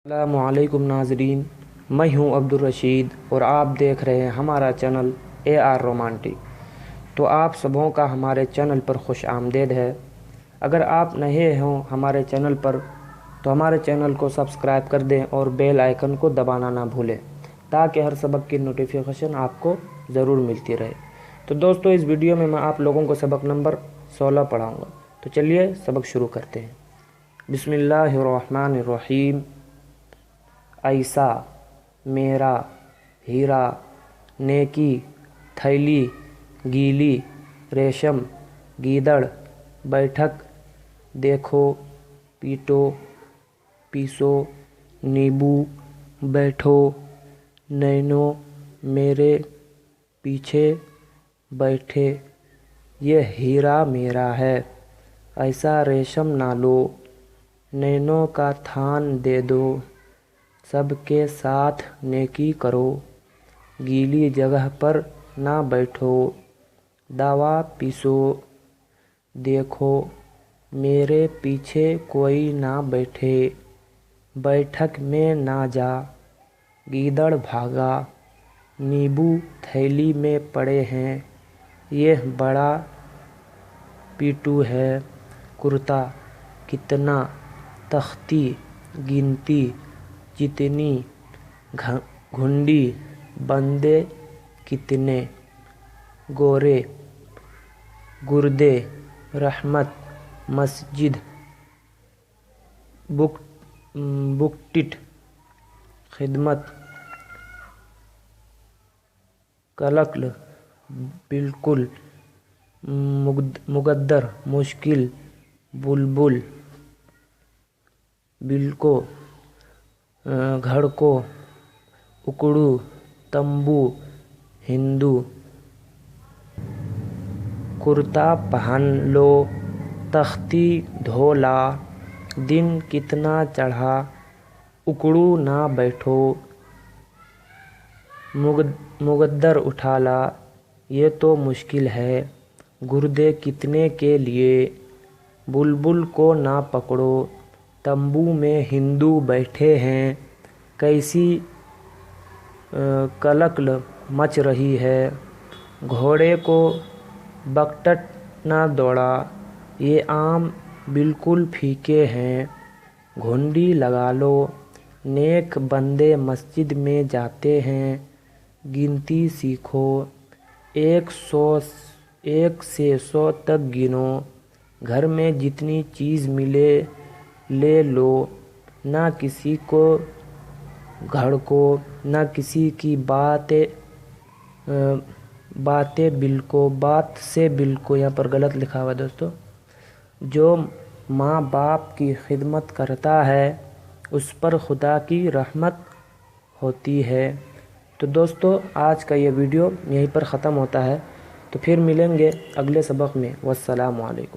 السلام علیکم ناظرین، میں ہوں عبدالرشید اور آپ دیکھ رہے ہیں ہمارا چینل اے آر رومانٹک۔ تو آپ سبوں کا ہمارے چینل پر خوش آمدید ہے۔ اگر آپ نئے ہوں ہمارے چینل پر تو ہمارے چینل کو سبسکرائب کر دیں اور بیل آئیکن کو دبانا نہ بھولیں تاکہ ہر سبق کی نوٹیفیکیشن آپ کو ضرور ملتی رہے۔ تو دوستو، اس ویڈیو میں آپ لوگوں کو سبق نمبر 16 پڑھاؤں گا۔ تو چلیے سبق شروع کرتے ہیں۔ بسم اللہ الرحمن الرحیم۔ ایسا، میرا، ہیرا، نیکی، تھیلی، گیلی، ریشم، گیدڑ، بیٹھک، دیکھو، پیٹو، پیسو، نیبو، بیٹھو، نینو، میرے، پیچھے، بیٹھے، یہ ہیرا میرا ہے، ایسا ریشم نہ لو، نینوں کا تھان دے دو، سب کے ساتھ نیکی کرو، گیلی جگہ پر نہ بیٹھو، دوا پیسو، دیکھو میرے پیچھے کوئی نہ بیٹھے، بیٹھک میں نہ جا، گیدڑ بھاگا، نیبو تھیلی میں پڑے ہیں، یہ بڑا پیٹو ہے، کرتا، کتنا، تختی، گنتی، جتنی، گھنڈی، بندے، کتنے، گورے، گردے، رحمت، مسجد، بکٹٹ، خدمت، کلکل، بالکل، مقدر، مشکل، بلبل، بلکو، گھڑکو، اکڑو، تمبو، ہندو، کرتا پہن لو، تختی دھو لا، دن کتنا چڑھا، اکڑو نہ بیٹھو، مقدر اٹھا لا، یہ تو مشکل ہے، گردے کتنے کے لیے، بلبل کو نہ پکڑو، تمبو میں ہندو بیٹھے ہیں، کیسی کلکل مچ رہی ہے، گھوڑے کو بکٹٹ نہ دوڑا، یہ آم بالکل پھیکے ہیں، گھنڈی لگا لو، نیک بندے مسجد میں جاتے ہیں، گنتی سیکھو، 1 سے 100 تک گنو، گھر میں جتنی چیز ملے لے لو، نہ کسی کو گھڑکو، نہ کسی کی باتیں بلکو، بات سے بلکو، یہاں پر غلط لکھا ہوا ہے دوستو، جو ماں باپ کی خدمت کرتا ہے اس پر خدا کی رحمت ہوتی ہے۔ تو دوستو، آج کا یہ ویڈیو یہیں پر ختم ہوتا ہے، تو پھر ملیں گے اگلے سبق میں۔ والسلام علیکم۔